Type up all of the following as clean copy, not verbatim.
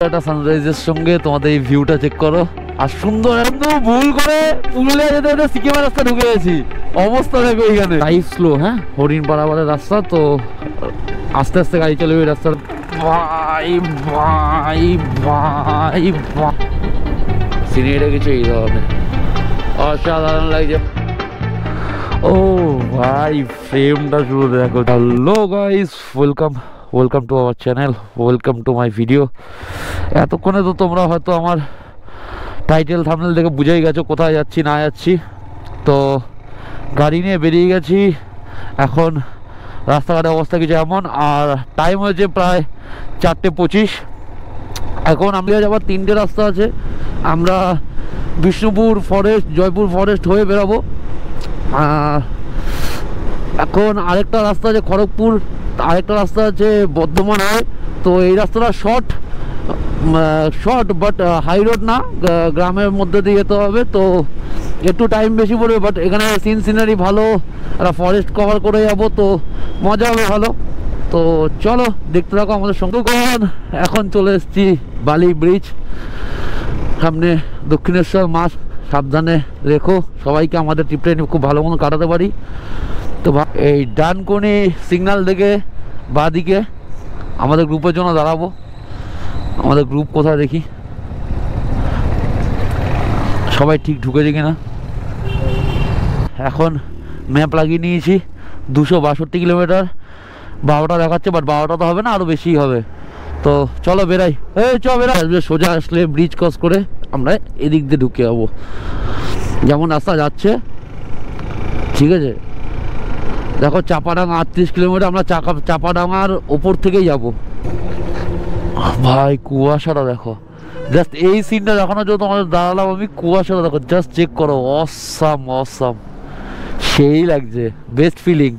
একটা সানরাইজের সঙ্গে তোমাদের এই ভিউটা চেক করো। আর সুন্দর একদম ভুল করে পুরুলিয়া যেতে যেতে সিকিমের রাস্তা ঢুকে গেছি। অবস্থা দেখো এখানে টাইপ স্লো, হ্যাঁ হরিণ পাড়াবাড়ের রাস্তা, তো আস্তে আস্তে গাড়ি চলবে এই রাস্তার। ভাই ভাই ভাই ভাই সিনারিটা কিছু এই ধরনের অসাধারণ লাগছে। ও ভাই ফ্রেমটা শুরু দেখো। Hello guys, welcome to our channel, welcome to my video. এতক্ষণে তো তোমরা হয়তো আমার টাইটেল থাম্বনেল দেখে বুঝেই গেছো কোথায় যাচ্ছি না যাচ্ছি। তো গাড়ি নিয়ে বেরিয়ে গেছি। এখন রাস্তাঘাটের অবস্থা কিছু এমন, আর টাইম হয়েছে প্রায় 4:25। এখন আমরা যাবার 3টে রাস্তা আছে। আমরা বিষ্ণুপুর ফরেস্ট, জয়পুর ফরেস্ট হয়ে বেরাবো। এখন আরেকটা রাস্তা আছে খড়গপুর, আরেকটা রাস্তা আছে বর্ধমান হয়। তো এই রাস্তাটা শর্ট বাট হাই রোড না, গ্রামের মধ্যে দিয়ে যেতে হবে, তো একটু টাইম বেশি পড়বে। বাট এখানে সিনারি ভালো, একটা ফরেস্ট কভার করে যাবো, তো মজা হবে ভালো। তো চলো দেখতে থাকো আমাদের সঙ্গে। এখন চলে এসেছি বালি ব্রিজ সামনে, দক্ষিণেশ্বর মাস সাবধানে রেখো সবাইকে, আমাদের ট্রিপটা খুব ভালো মতো কাটাতে পারি। তো এই ডানকুনি সিগন্যাল দেখে বাঁদিকে আমাদের গ্রুপের জন্য দাঁড়াবো। আমাদের গ্রুপ কোথায় দেখি, সবাই ঠিক ঢুকেছে কিনা। এখন ম্যাপ লাগিয়ে নিয়েছি, 262 কিলোমিটার, 12টা দেখাচ্ছে, বাট 12টা তো হবে না, আরও বেশি হবে। তো চলো বেরাই, বেরাই। সোজা আসলে ব্রিজ ক্রস করে আমরা এদিক দিয়ে ঢুকে যাবো, যেমন রাস্তা যাচ্ছে। ঠিক আছে, দেখো চাপাডাঙ্গা 38 কিলোমিটার, আমরা চাপাডাঙ্গার ওপর থেকেই যাব। ভাই কুয়াশাটা দেখো, জাস্ট এই সিনটা দেখানোর জন্য তোমাদের দাঁড়ালাম আমি। কুয়াশাটা দেখো, জাস্ট চেক করো, অসাম সেই লাগছে, বেস্ট ফিলিং।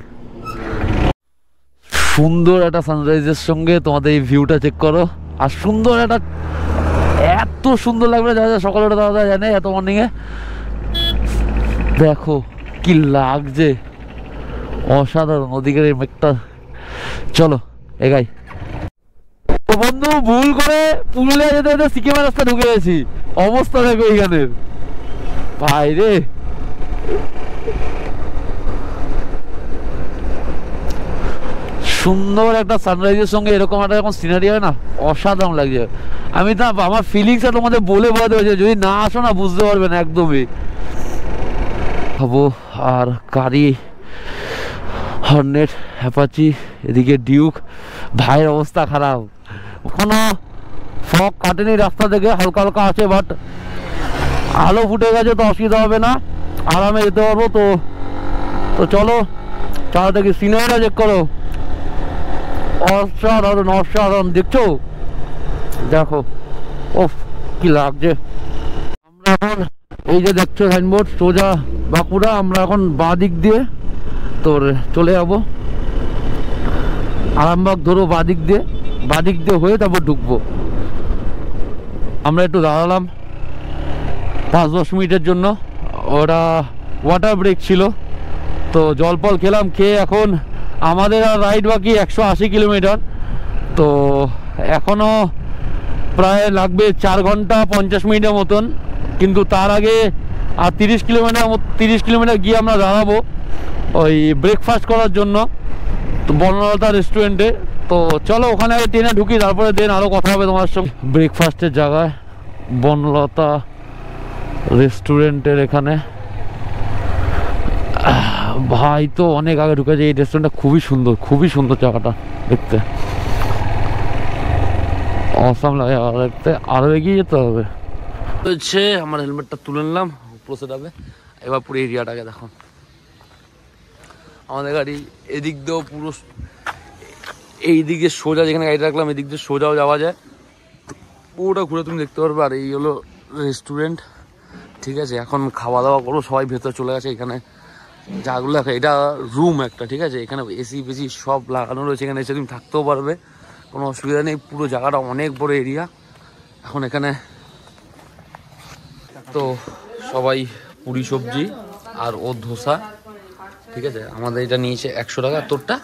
সুন্দর একটা সানরাইজের সঙ্গে তোমাদের এই ভিউটা চেক করো। আর সুন্দর একটা, এত সুন্দর লাগবে যা যা সকালে দাদা জানে, এত মর্নিংয়ে দেখো কি লাগছে, অসাধারণ ওদিকের এই মেঘটা। চলো এগাই। তো বন্ধু ভুল করে পুরুলিয়া যেতে যেতে সিকিমের রাস্তা ঢুকে গেছি। অবস্থা দেখো এইখানের ভাই রে। সুন্দর একটা সানরাইজের সঙ্গে এরকম একটা যখন সিনারি হয় না, অসাধারণ লাগছে। আমি তো আমার ফিলিংসটা তোমাদের বলে বোঝাতে পারছি, যদি না আসো না বুঝতে পারবে না একদমই। ভাবো আর গাড়ি হর্নেট, অ্যাপাচি, এদিকে ডিউক, ভাইয়ের অবস্থা খারাপ। এখনো ফগ কাটেনি রাস্তা থেকে, হালকা হালকা আছে, বাট আলো ফুটে গেছে, তো অসুবিধা হবে না, আরামে যেতে পারবো। তো চলো চালা থেকে সিনেমাটা চেক করো, অসাধারণ দেখছো, দেখো ওফ কি লাগছে। আমরা এখন এই যে দেখছো সাইনবোর্ড সোজা বাঁকুড়া, আমরা এখন বাঁ দিক দিয়ে তোর চলে যাবো আরামবাগ, ধরো বাঁ দিক দিয়ে হয়ে তারপর ঢুকবো। আমরা একটু দাঁড়ালাম 5-10 মিনিটের জন্য, ওটা ওয়াটার ব্রেক ছিল, তো জলপল খেলাম, খেয়ে এখন আমাদের আর রাইড বাকি 180 কিলোমিটার। তো এখনও প্রায় লাগবে 4 ঘন্টা 50 মিনিটের মতন, কিন্তু তার আগে আর 30 কিলোমিটার গিয়ে আমরা দাঁড়াবো ওই ব্রেকফাস্ট করার জন্য, তো বনলতা রেস্টুরেন্টে। তো চলো ওখানে আগে ট্রেনে ঢুকি, তারপরে দেন আরও কথা হবে তোমার সঙ্গে। ব্রেকফাস্টের জায়গায় বনলতা রেস্টুরেন্টের এখানে ভাই, তো অনেক আগে ঢুকেছে। এই রেস্টুরেন্টটা খুবই সুন্দর জায়গাটা দেখতে, অসাম লাগে দেখতে। আরও এগিয়ে যেতে হবে। হচ্ছে আমার হেলমেটটা তুলে নিলাম, উপরে যাবে। এবার পুরো এরিয়াটাকে দেখো, আমাদের গাড়ি এদিক দিয়েও পুরো এই দিক দিয়ে সোজা, যেখানে গাড়িটা রাখলাম এদিক দিয়ে সোজাও যাওয়া যায়, পুরোটা ঘুরে তুমি দেখতে পারবে। আর এই হলো রেস্টুরেন্ট, ঠিক আছে। এখন খাওয়া দাওয়া করবো, সবাই ভেতরে চলে গেছে। এখানে যাগুলো দেখো, এটা রুম একটা, ঠিক আছে। এখানে এসি ফেসি সব লাগানো রয়েছে, এখানে এসে তুমি থাকতেও পারবে, কোনো অসুবিধা নেই। পুরো জায়গাটা অনেক বড় এরিয়া। এখন এখানে তো সবাই পুরি সবজি আর ও ধোসা, ঠিক আছে। আমাদের এটা নিয়েছে 100 টাকা। তোরটা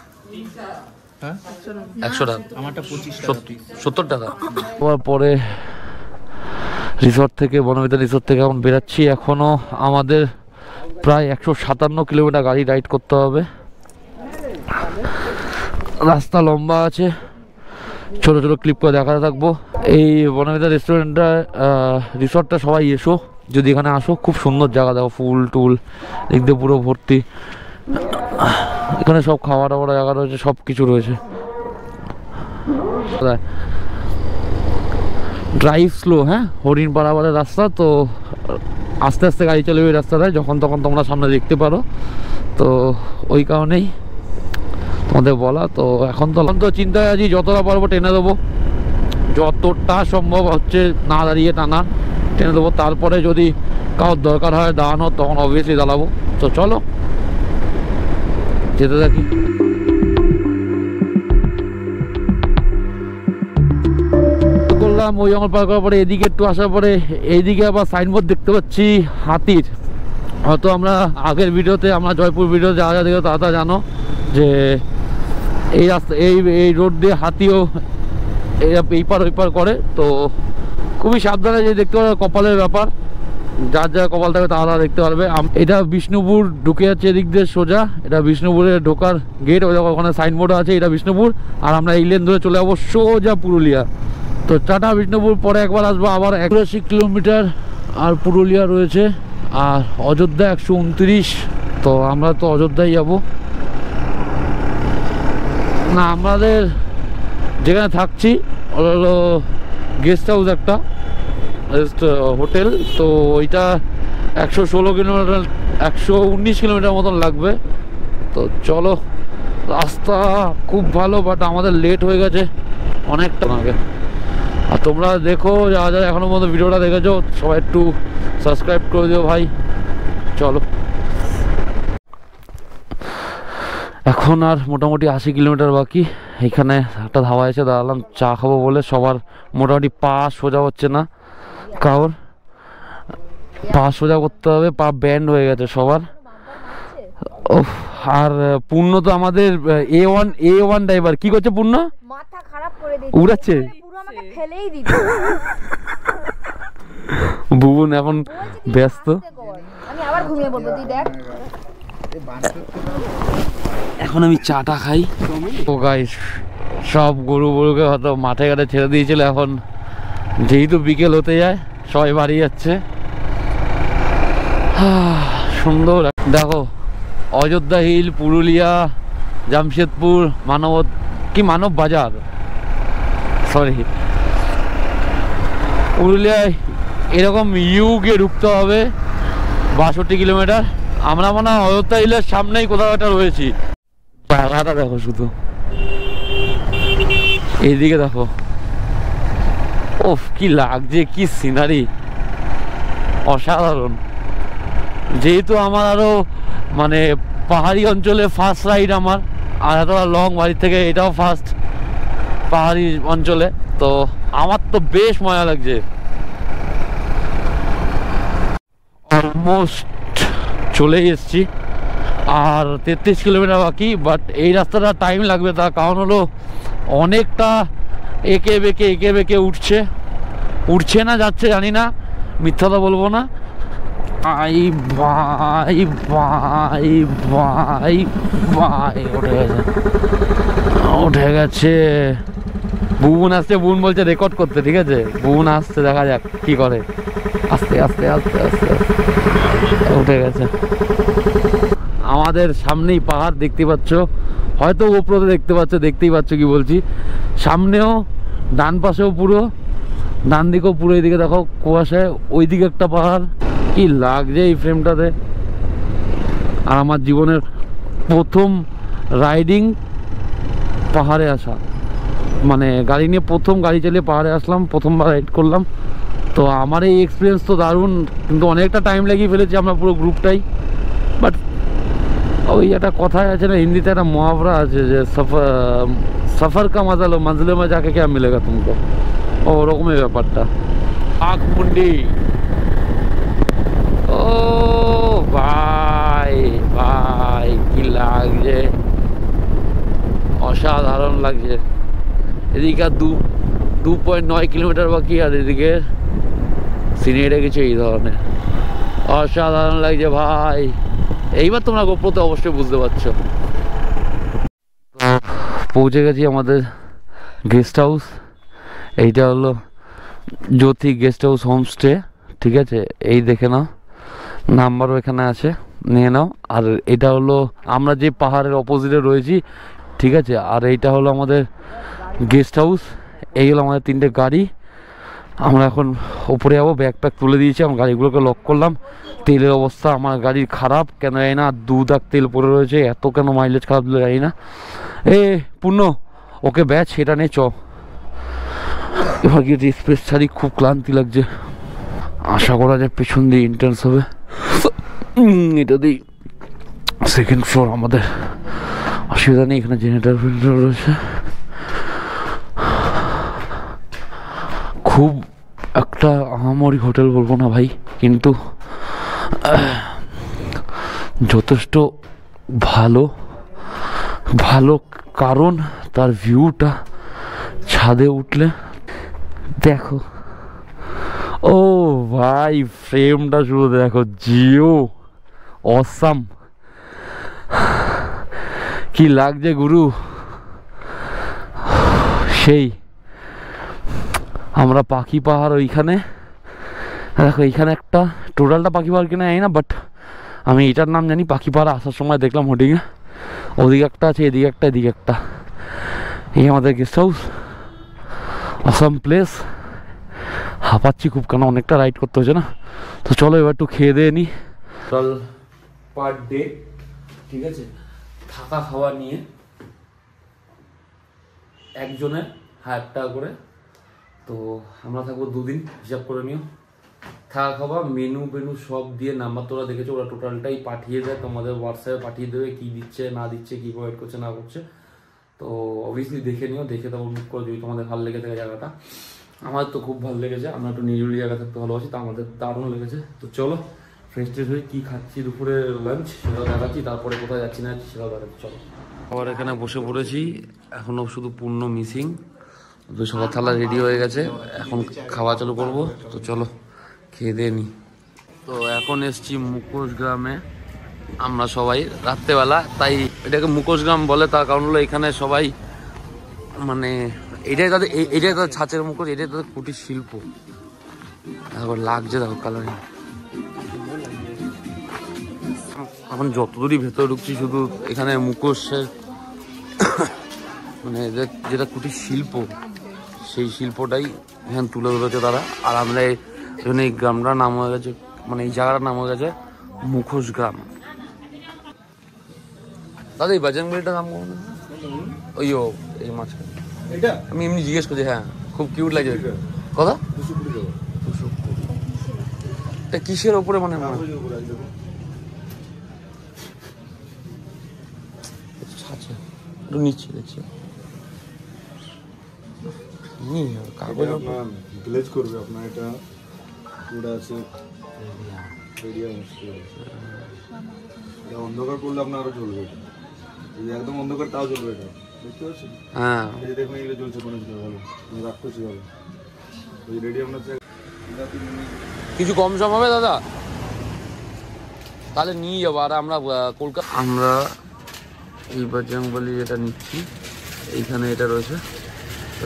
হ্যাঁ 100 টাকা, আমারটা 25 টাকা। 70 টাকা। পরে রিসর্ট থেকে, বনবিতা রিসর্ট থেকে এখন বেরাচ্ছি। এখনও আমাদের প্রায় 157 কিলোমিটার গাড়ি রাইড করতে হবে। রাস্তা লম্বা আছে, ছোট ছোট ক্লিপ করে দেখাতে থাকবো। এই বনবিতা রেস্টুরেন্টটা, রিসর্টটা সবাই এসো, যদি এখানে আসো, খুব সুন্দর জায়গা। দেখো ফুল টুল দেখতে পুরো ভর্তি। এখানে সব খাওয়া দাওয়ার জায়গা রয়েছে, সব কিছু রয়েছে। ড্রাইভ স্লো, হ্যাঁ, হরিণ পাড়াবাড়ের রাস্তা, তো আস্তে আস্তে গাড়ি চলবে ওই রাস্তাটায়, যখন তখন তোমরা সামনে দেখতে পারো। তো ওই কারণেই তোমাদের বলা। তো এখন তো চিন্তায় আছি, যতটা পারবো টেনে দেবো, যতটা সম্ভব হচ্ছে না দাঁড়িয়ে টানা টেনে দেবো। তারপরে যদি কারোর দরকার হয় দাঁড়ানো, তখন অবভিয়াসলি দাঁড়াবো। তো চলো যেতে থাকি। করলাম ওই জঙ্গল পার করার পরে এদিকে একটু আসার পরে এইদিকে আবার সাইনবোর্ড দেখতে পাচ্ছি হাতির। হয়তো আমরা আগের ভিডিওতে, আমরা জয়পুর ভিডিও যা যা দেখো তা জানো যে এই রাস্তা, এই রোড দিয়ে হাতিও এই পার ওই পার করে। তো খুবই সাবধানে যে দেখতে পারবে, কপালের ব্যাপার, যার যা কপাল থাকবে তারা দেখতে পারবে। এটা বিষ্ণুপুর ঢুকে যাচ্ছে এদিক দিয়ে সোজা, এটা বিষ্ণুপুরের ঢোকার গেট, ওখানে সাইনবোর্ড আছে, এটা বিষ্ণুপুর। আর আমরা এই লেন ধরে চলে যাবো সোজা পুরুলিয়া। তো টাটা বিষ্ণুপুর, পরে একবার আসবো আবার। 81 কিলোমিটার আর পুরুলিয়া রয়েছে, আর অযোধ্যা 129। তো আমরা তো অযোধ্যায় যাব না, আমাদের যেখানে থাকছি হলো গেস্ট হাউস, একটা হোটেল। তো ওইটা 116 কিলোমিটার, 119 কিলোমিটার মতন লাগবে। তো চলো, রাস্তা খুব ভালো, বাট আমাদের লেট হয়ে গেছে অনেকটা আগে। আর তোমরা দেখো, যারা যারা এখনো মতো ভিডিওটা দেখেছো, সবাই একটু সাবস্ক্রাইব করে দিও ভাই। চলো, এখন আর মোটামুটি 80 কিলোমিটার বাকি। এখানে একটা ধাবা এসে দাঁড়ালাম চা খাবো বলে। সবার মোটামুটি পা সোজা হচ্ছে না, কারোর পা সোজা করতে হবে, পা ব্যান্ড হয়ে গেছে সবার। আর পূর্ণ তো আমাদের A1 ড্রাইভার, কি করছে পূর্ণ? মাথা খারাপ করে দিচ্ছে, উড়াচ্ছে, পুরো আমাকে ফেলেই দিচ্ছে। বুবুন এখন ব্যস্ত। আমি আবার ঘুমিয়ে পড়বো, তুই দেখ। এখন আমি চাটা খাই। ও গাইস, সব গরুকে হয়তো মাঠে ঘাটে ছেড়ে দিয়েছিল, এখন যেহেতু বিকেল হতে যায় সবাই বাড়ি যাচ্ছে। সুন্দর দেখো, অযোধ্যা হিল, পুরুলিয়া, জামশেদপুর, মানব বাজার, সরি পুরুলিয়ায় এরকম ইউকে ঢুকতে হবে 62 কিলোমিটার। আমরা মনে হয় অযোধ্যা হিলের সামনেই কোথাও একটা রয়েছি। জায়গাটা দেখো শুধু, এইদিকে দেখো, ওফ কি লাগছে, কি সিনারি, অসাধারণ। যেহেতু আমার আরো মানে পাহাড়ি অঞ্চলে ফার্স্ট রাইড আমার, আর এতটা লং বাড়ি থেকে এটাও ফার্স্ট পাহাড়ি অঞ্চলে, তো আমার তো বেশ মজা লাগছে। অলমোস্ট চলেই এসছি, আর 33 কিলোমিটার বাকি। বাট এই রাস্তাটা টাইম লাগবে, তার কারণ হলো অনেকটা এঁকে বেঁকে উঠছে না যাচ্ছে জানি না, মিথ্যা তো বলবো না। ভাই ভাই ভাই ভাই ভাই, উঠে গেছে। বুবুন আসছে, বুবুন বলছে রেকর্ড করতে, ঠিক আছে? বুবুন আসছে, দেখা যাক কি করে। আস্তে আস্তে আস্তে আস্তে উঠে গেছে। আমাদের সামনেই পাহাড় দেখতে পাচ্ছ, হয়তো উপরে দেখতে পাচ্ছ, দেখতেই পাচ্ছ কি বলছি। সামনেও, ডান পাশেও পুরো, ডান দিকেও পুরো, এইদিকে দেখো কুয়াশায়, ওইদিকে একটা পাহাড়। কি লাগছে এই ফ্রেমটাতে। আর আমার জীবনের প্রথম রাইডিং পাহাড়ে আসা, মানে গাড়ি নিয়ে প্রথম গাড়ি চালিয়ে পাহাড়ে আসলাম, প্রথমবার রাইড করলাম। তো আমার এই এক্সপিরিয়েন্স তো দারুণ, কিন্তু অনেকটা টাইম লাগিয়ে ফেলেছি আমরা পুরো গ্রুপটাই। বাট ওই একটা কথাই আছে না, হিন্দিতে একটা মহাবরা আছে যে সফর কা মজা লো মঞ্জিলে মে যাকে কে মিলেগা তুমকো, ওরকমই ব্যাপারটা। আগমুন্ডি, ও ভাই ভাই কি লাগছে, অসাধারণ লাগছে। এদিকে আর 2.9 কিলোমিটার বাকি, আর এদিকে সিনারিটা কিছু এই ধরনের অসাধারণ লাগছে ভাই। এইবার তোমরা গোপ্রতে অবশ্যই বুঝতে পারছো। পৌঁছে গেছি আমাদের গেস্ট হাউস। এইটা হলো জ্যোতি গেস্ট হাউস হোমস্টে, ঠিক আছে? এই দেখে নাও, নাম্বারও এখানে আছে, নিয়ে নাও। আর এটা হলো আমরা যে পাহাড়ের অপোজিটে রয়েছি, ঠিক আছে? আর এইটা হলো আমাদের গেস্ট হাউস। এই হলো আমাদের 3টে গাড়ি। আমরা এখন ওপরে যাবো, ব্যাগ তুলে দিয়েছি, আমার গাড়িগুলোকে লক করলাম। তেলের অবস্থা আমার গাড়ির খারাপ কেন জানি না, 2 দাগ তেল পড়ে রয়েছে, এত কেন মাইলেজ খারাপ দিল জানি না। এ পূর্ণ, ওকে ব্যাচ সেটা নে, চ এবার গিয়ে স্পেস ছাড়ি, খুব ক্লান্তি লাগছে। আশা করা যায় পেছন দিয়ে এন্ট্রান্স হবে, এটা দিই 2nd ফ্লোর। আমাদের অসুবিধা নেই, এখানে জেনারেটর রয়েছে। খুব একটা আহামরি হোটেল বলবো না ভাই, কিন্তু যথেষ্ট ভালো কারণ তার ভিউটা ছাদে উঠলে দেখো। ও ভাই, ফ্রেমটা শুধু দেখো, জিও অসাম, কি লাগছে গুরু, সেই। আমরা পাখি পাহাড় ওইখানে দেখো, এইখানে একটা টোটালটা পাখি পাহাড় কিনা জানি না, বাট আমি এটার নাম জানি পাখি পাহাড়। আসার সময় দেখলাম হোর্ডিংয়ে, ওদিকে একটা আছে, এদিকে একটা, এদিকে একটা। এই আমাদের গেস্ট হাউস, আসাম প্লেস। হাঁপাচ্ছি খুব, কেন অনেকটা রাইড করতে হচ্ছে না। তো চলো এবার একটু খেয়ে দিয়ে নিই। টোটাল পার ডে, ঠিক আছে, থাকা খাওয়া নিয়ে একজনের 1000 টাকা করে। তো আমরা থাকবো 2 দিন, হিসাব করে নিও। থাকা খাওয়া মেনু সব দিয়ে, নাম্বার তোরা দেখেছো, ওরা টোটালটাই পাঠিয়ে দেয় তোমাদের হোয়াটসঅ্যাপে, পাঠিয়ে দেবে কি দিচ্ছে না দিচ্ছে, কি প্রোভাইড করছে না করছে। তো অবভিয়াসলি দেখে নিও, দেখে তারপর বুক করে যদি তোমাদের ভালো লেগে থাকে জায়গাটা। আমার তো খুব ভালো লেগেছে, আমরা একটু নিরিবিলি জায়গা থাকতে ভালোবাসি, তা আমাদের দারুণ লেগেছে। তো চলো ফ্রেশ ট্রেশ হয়ে কী খাচ্ছি দুপুরে লাঞ্চ সেটাও দেখাচ্ছি, তারপরে কোথায় যাচ্ছি না যাচ্ছি সেটাও দেখাচ্ছি। চলো, আবার এখানে বসে পড়েছি, এখনও শুধু পূর্ণ মিসিং। তো সবার থালা রেডি হয়ে গেছে, এখন খাওয়া চালু করবো। তো চলো খেয়ে দিয়ে নিই। তো এখন এসছি মুখোশ গ্রামে আমরা সবাই রাত্রেবেলা, তাই এটাকে মুখোশ গ্রাম বলে। তার কারণ হলো এখানে সবাই মানে এটাই তাদের ছাঁচের মুখোশ, এটাই তাদের কুটির শিল্প। এখন লাগছে দেখো কালারিং। এখন যতদূরই ভেতরে ঢুকছি, শুধু এখানে মুখোশের মানে যেটা কুটির শিল্প, সেই শিল্পটাই এখানে তুলে ধরেছে তারা। আর আমরা এখানে এই গ্রামটার নাম হয়ে গেছে, মানে এই জায়গাটার নাম হয়ে গেছে মুখোশ গ্রাম। দাদা এই বাজানগুলিটার নাম ওই এই মাঝখানে, আমি এমনি জিজ্ঞেস করছি। হ্যাঁ, খুব কিউট লাগে। কথা 220 এটা কিসের ওপরে মানে নিচ্ছে দেখছি কাগজ গ্লেজ করবে আপনার, এটা পুরো আছে অন্ধকার করলে আপনার আরো চলবে। এটা একদম অন্ধকার তাও চলবে, এটা দেখতে পাচ্ছেন? হ্যাঁ, দেখুন এগুলো চলছে কোনো কিছু ভালো, রাখতেছি ভালো। ওই রেডি আপনার কিছু কম সম হবে দাদা, তাহলে নিয়ে যাবো। আর আমরা কলকাতা, আমরা এই বাজরংবলী এটা নিচ্ছি, এইখানে এটা রয়েছে।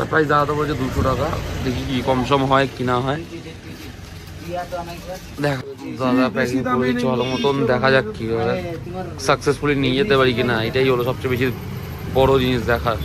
প্রাইস দাদা বলছে 200 টাকা, দেখি কি কম সম হয় কি না হয়। দেখা দাদা প্যাকিং করে চলো মতন, দেখা যাক কি সাকসেসফুলি নিয়ে যেতে পারি কিনা। এটাই হলো সবচেয়ে বেশি বড় জিনিস দেখার।